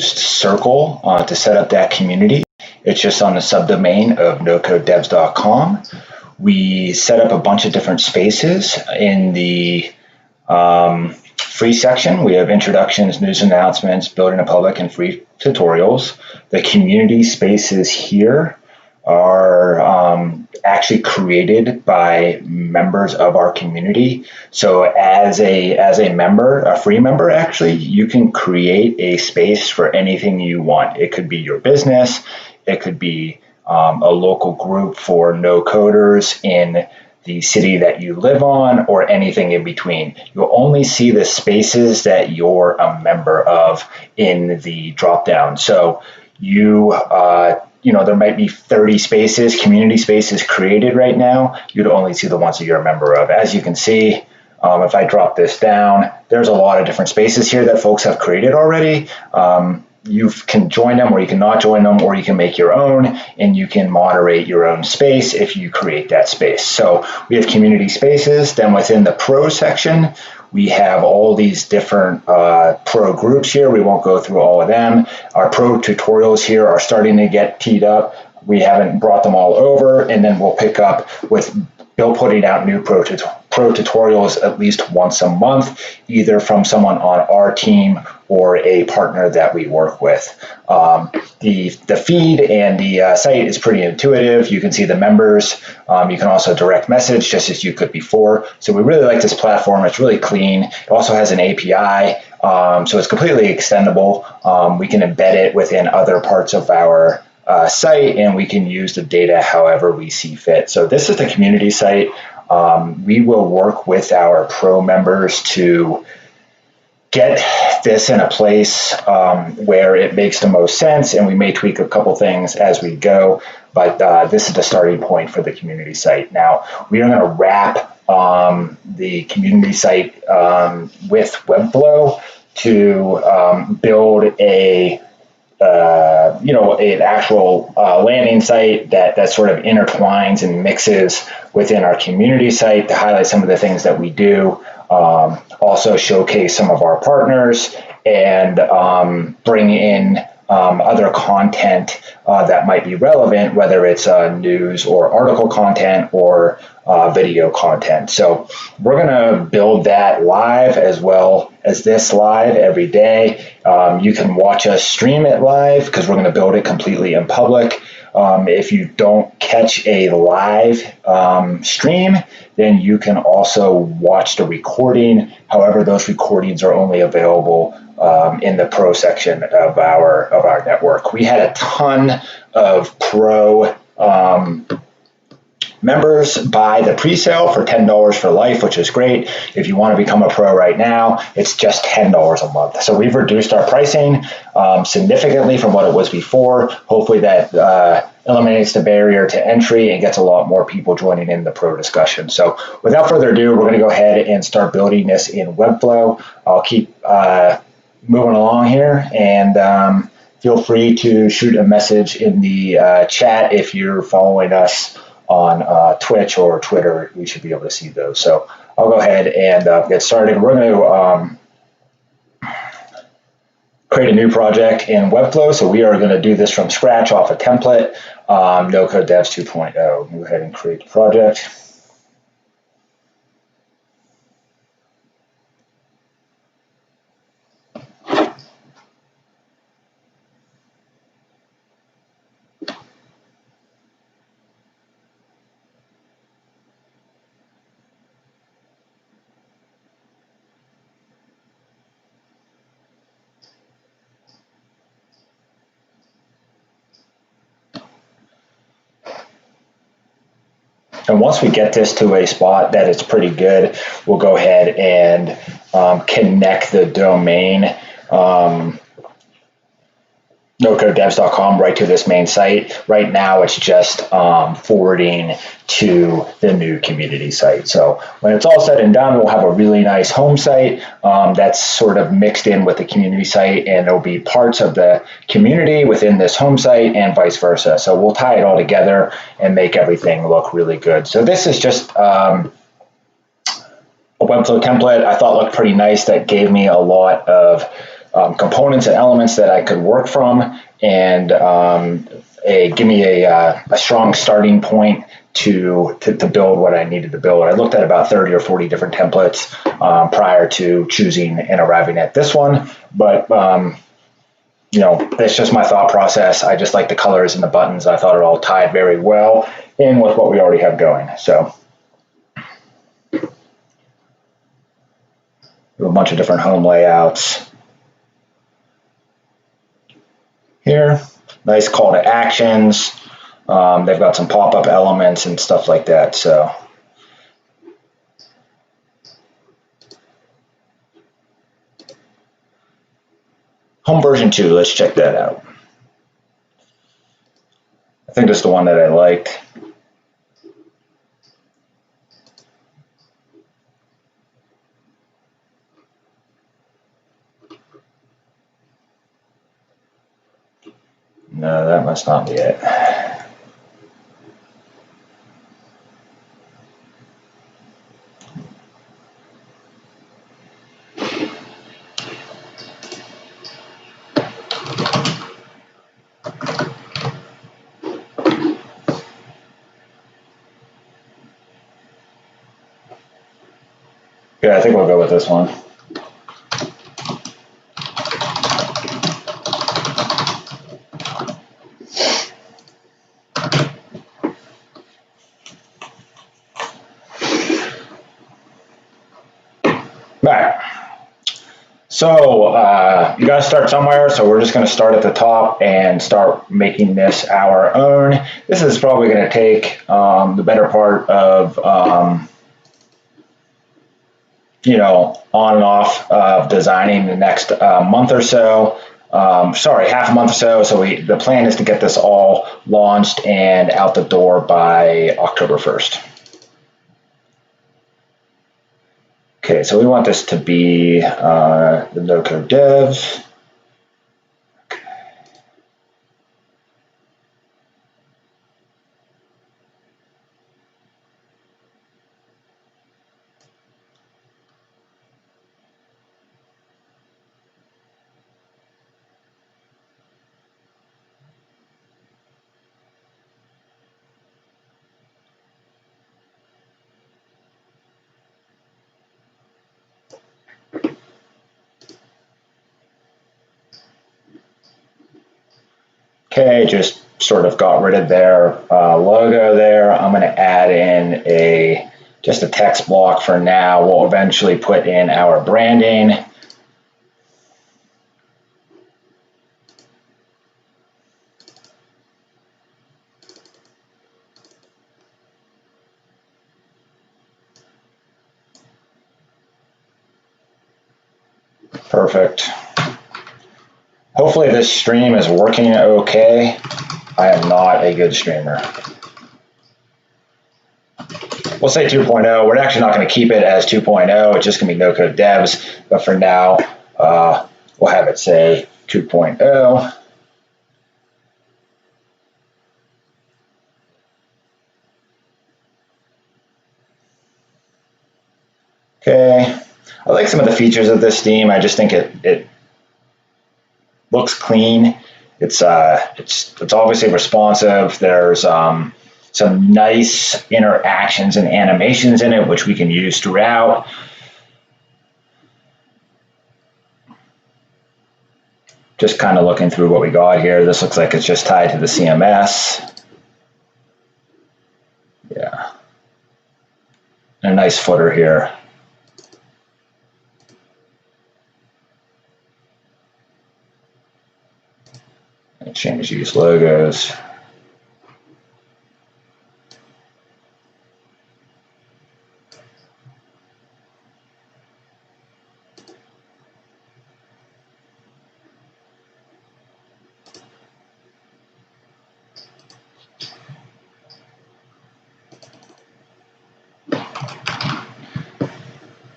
circle to set up that community. It's just on the subdomain of nocodevs.com. We set up a bunch of different spaces in the free section. We have introductions, news announcements, building a public, and free tutorials. The community spaces here are actually created by members of our community. So as a member, a free member actually, you can create a space for anything you want. It could be your business, it could be a local group for no coders in the city that you live on, or anything in between. You'll only see the spaces that you're a member of in the dropdown. So there might be 30 spaces, community spaces created right now. You'd only see the ones that you're a member of. As you can see, if I drop this down, there's a lot of different spaces here that folks have created already. You can join them, or you can not join them, or you can make your own, and you can moderate your own space if you create that space. So we have community spaces. Then within the pro section, we have all these different pro groups here. We won't go through all of them. Our pro tutorials here are starting to get teed up. We haven't brought them all over, and then we'll pick up with Bill putting out new pro tutorials at least once a month, either from someone on our team or a partner that we work with. The feed and the site is pretty intuitive. You can see the members. You can also direct message just as you could before. So we really like this platform. It's really clean. It also has an API, so it's completely extendable. We can embed it within other parts of our site, and we can use the data however we see fit. So this is the community site. We will work with our pro members to get this in a place where it makes the most sense, and we may tweak a couple things as we go, but this is the starting point for the community site. Now, we are going to wrap the community site with Webflow to build an actual landing site that sort of intertwines and mixes within our community site to highlight some of the things that we do, also showcase some of our partners, and bring in other content that might be relevant, whether it's news or article content or video content. So we're going to build that live as well as this live every day. You can watch us stream it live because we're going to build it completely in public. If you don't catch a live stream, then you can also watch the recording. However, those recordings are only available in the pro section of our network. We had a ton of pro members buy the pre-sale for $10 for life, which is great. If you want to become a pro right now, it's just $10 a month. So we've reduced our pricing significantly from what it was before. Hopefully that eliminates the barrier to entry and gets a lot more people joining in the pro discussion. So without further ado, we're going to go ahead and start building this in Webflow. I'll keep moving along here, and feel free to shoot a message in the chat if you're following us on Twitch or Twitter. We should be able to see those. So I'll go ahead and get started. We're going to create a new project in Webflow. So we are going to do this from scratch off a template, No Code Devs 2.0. Go ahead and create the project. And once we get this to a spot that it's pretty good, we'll go ahead and connect the domain nocodevs.com right to this main site. Right now, it's just forwarding to the new community site. So when it's all said and done, we'll have a really nice home site that's sort of mixed in with the community site, and there'll be parts of the community within this home site and vice versa. So we'll tie it all together and make everything look really good. So this is just a Webflow template I thought looked pretty nice that gave me a lot of components and elements that I could work from, and give me a strong starting point to build what I needed to build. I looked at about 30 or 40 different templates prior to choosing and arriving at this one, but you know, it's just my thought process. I just like the colors and the buttons. I thought it all tied very well in with what we already have going. So we have a bunch of different home layouts here. Nice call to actions. They've got some pop-up elements and stuff like that. So home version 2, let's check that out. I think this is the one that I liked. No, that must not be it. Yeah, I think we'll go with this one. All right. So you got to start somewhere. So we're just going to start at the top and start making this our own. This is probably going to take the better part of you know, on and off of designing the next month or so. Sorry, half a month or so. So the plan is to get this all launched and out the door by October 1st. Okay, so we want this to be the no-code dev. Okay, just sort of got rid of their logo there. I'm going to add in just a text block for now. We'll eventually put in our branding. Perfect. Hopefully this stream is working okay. I am not a good streamer. We'll say 2.0. We're actually not going to keep it as 2.0. It's just going to be no-code devs. But for now, we'll have it say 2.0. Okay. I like some of the features of this theme. I just think it looks clean. It's obviously responsive. There's some nice interactions and animations in it, which we can use throughout. Just kind of looking through what we got here. This looks like it's just tied to the CMS. Yeah. And a nice footer here. Change use logos.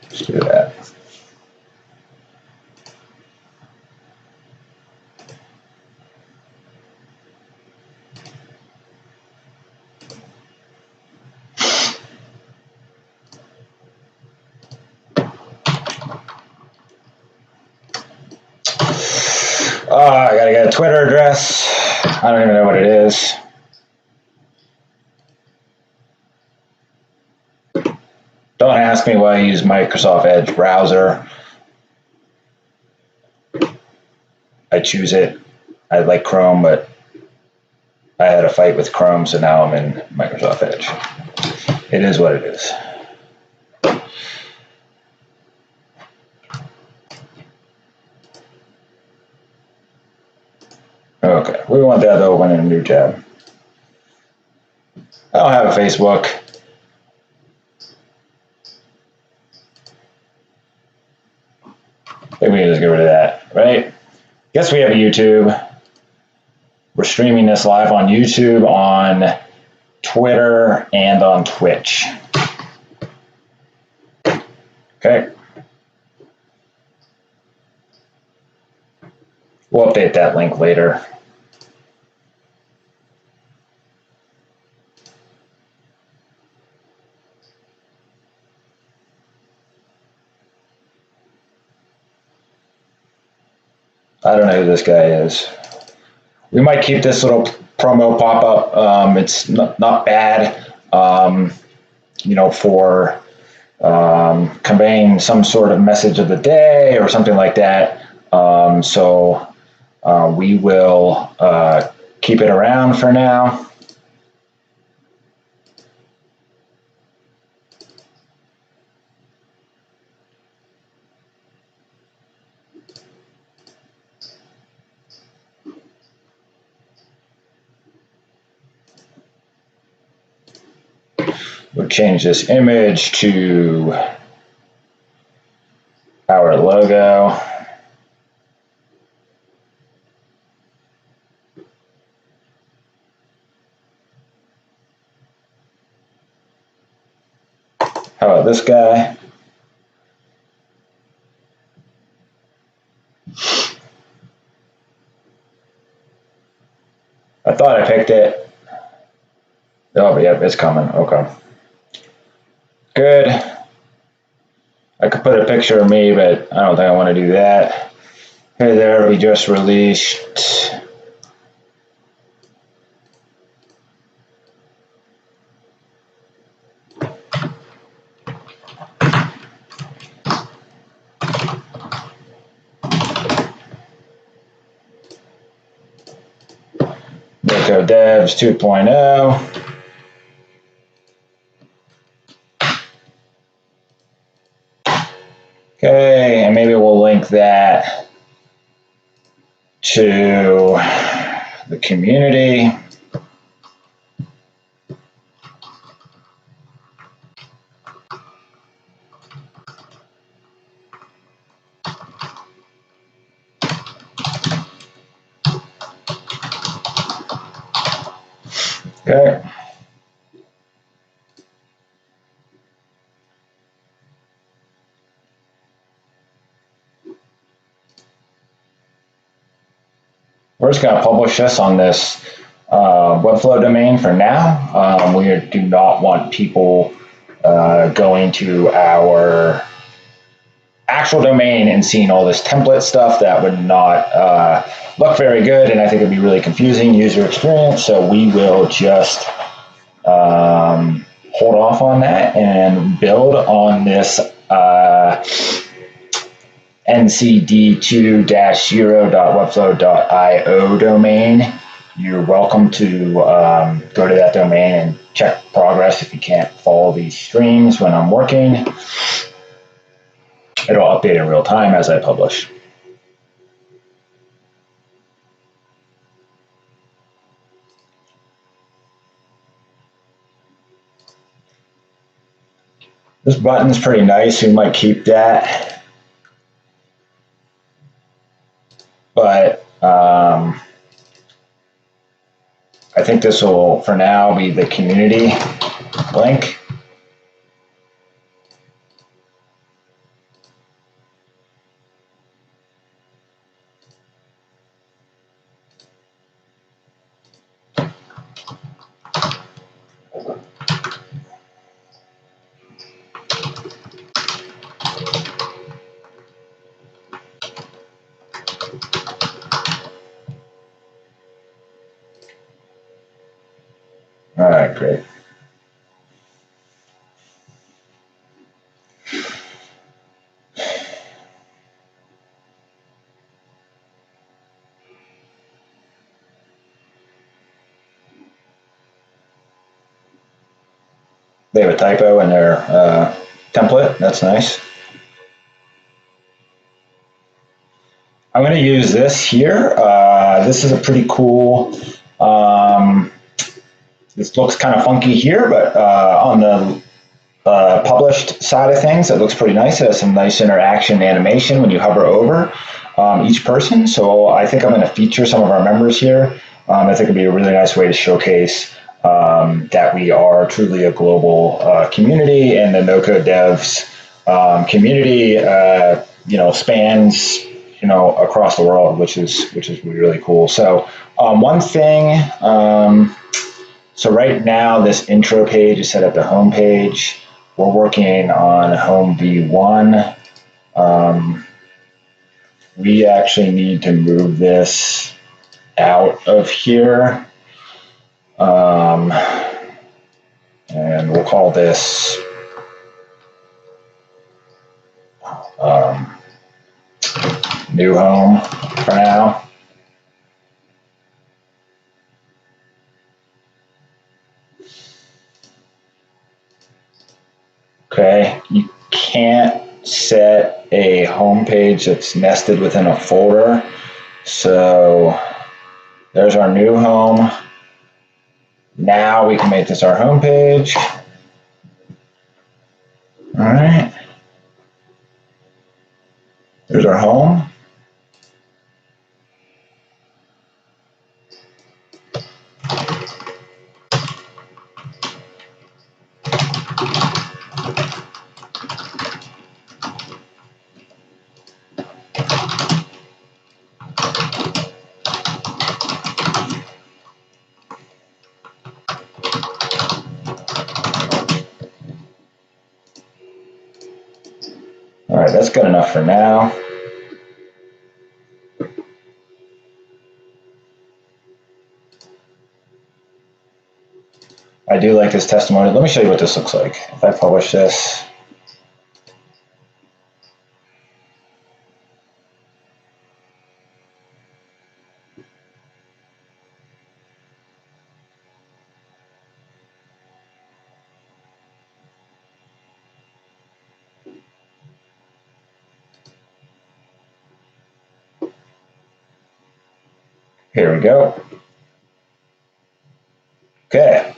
Let's do that. I got a Twitter address. I don't even know what it is. Don't ask me why I use Microsoft Edge browser. I choose it. I like Chrome, but I had a fight with Chrome, so now I'm in Microsoft Edge. It is what it is. Okay, we want that to open in a new tab. I don't have a Facebook. Maybe we can just get rid of that, right? Guess we have a YouTube. We're streaming this live on YouTube, on Twitter, and on Twitch. Okay. We'll update that link later. I don't know who this guy is. We might keep this little promo pop-up. It's not bad, you know, for conveying some sort of message of the day or something like that. So we will keep it around for now. We'll change this image to our logo. How about this guy? I thought I picked it. Oh, but yeah, it's coming. Okay. Good. I could put a picture of me, but I don't think I want to do that. Hey there, we just released Nico Devs 2.0. Okay, and maybe we'll link that to the community. Okay. We're just going to publish this on this Webflow domain for now. We do not want people going to our actual domain and seeing all this template stuff. That would not look very good, and I think it'd be really confusing user experience. So we will just hold off on that and build on this ncd2-0.webflow.io domain. You're welcome to go to that domain and check progress if you can't follow these streams when I'm working. It'll update in real time as I publish. This button's pretty nice. We might keep that. But I think this will, for now, be the community link. All right, great. They have a typo in their template. That's nice. I'm going to use this here. This is a pretty cool. This looks kind of funky here, but on the published side of things, it looks pretty nice. It has some nice interaction animation when you hover over each person. So I think I'm going to feature some of our members here. I think it'd be a really nice way to showcase that we are truly a global community, and the no-code devs community, spans across the world, which is really cool. So one thing. So right now, this intro page is set at the home page. We're working on home V1. We actually need to move this out of here. And we'll call this new home for now. Okay, you can't set a home page that's nested within a folder. So there's our new home. Now we can make this our home page. All right. There's our home. All right, that's good enough for now. I do like this testimony. Let me show you what this looks like. If I publish this. Here we go. Okay.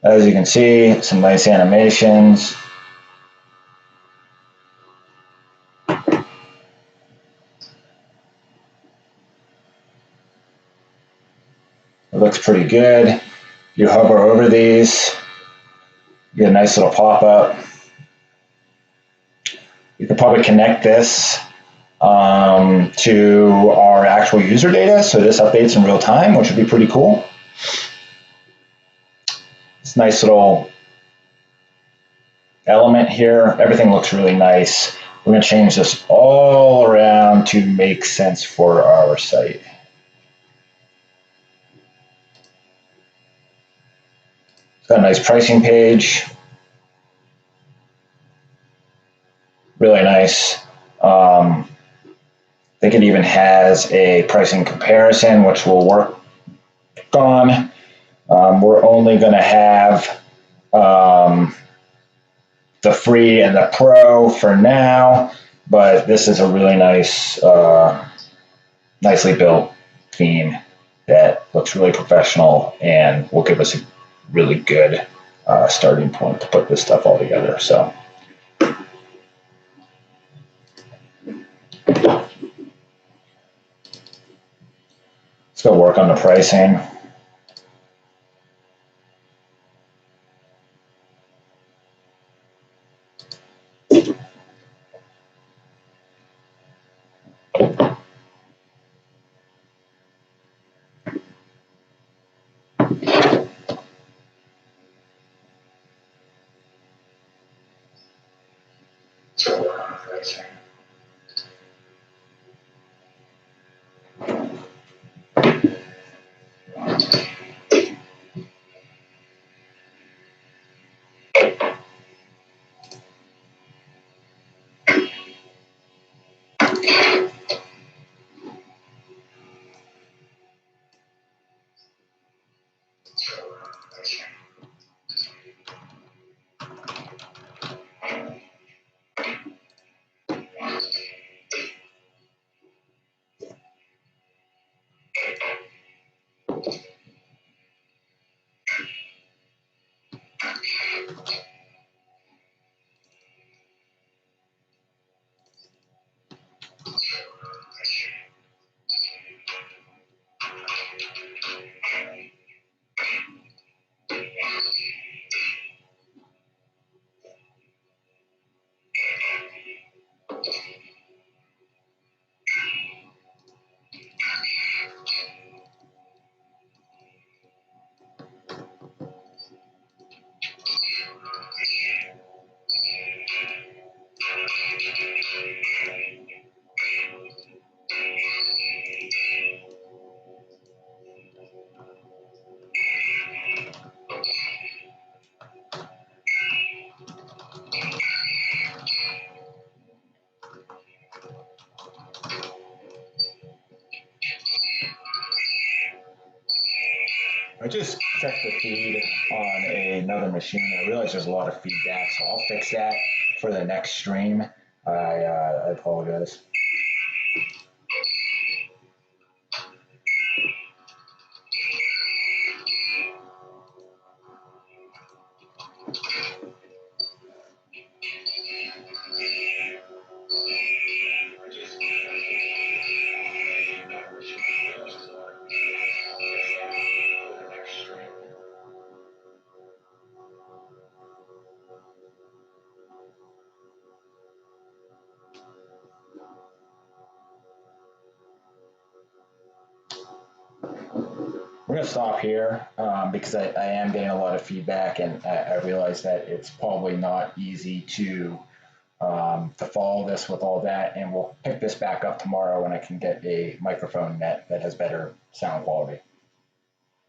As you can see, some nice animations. It looks pretty good. You hover over these, you get a nice little pop-up. You could probably connect this to our actual user data, so this updates in real time, which would be pretty cool. It's a nice little element here. Everything looks really nice. We're going to change this all around to make sense for our site. It's got a nice pricing page. Really nice. I think it even has a pricing comparison, which we'll work on. We're only going to have the free and the pro for now, but this is a really nice, nicely built theme that looks really professional and will give us a really good starting point to put this stuff all together. So. Let's go work on the pricing. Let's go work on the pricing. I just checked the feed on another machine. I realize there's a lot of feedback, so I'll fix that for the next stream. I apologize. We're going to stop here because I am getting a lot of feedback, and I realize that it's probably not easy to follow this with all that, and we'll pick this back up tomorrow when I can get a microphone net that has better sound quality.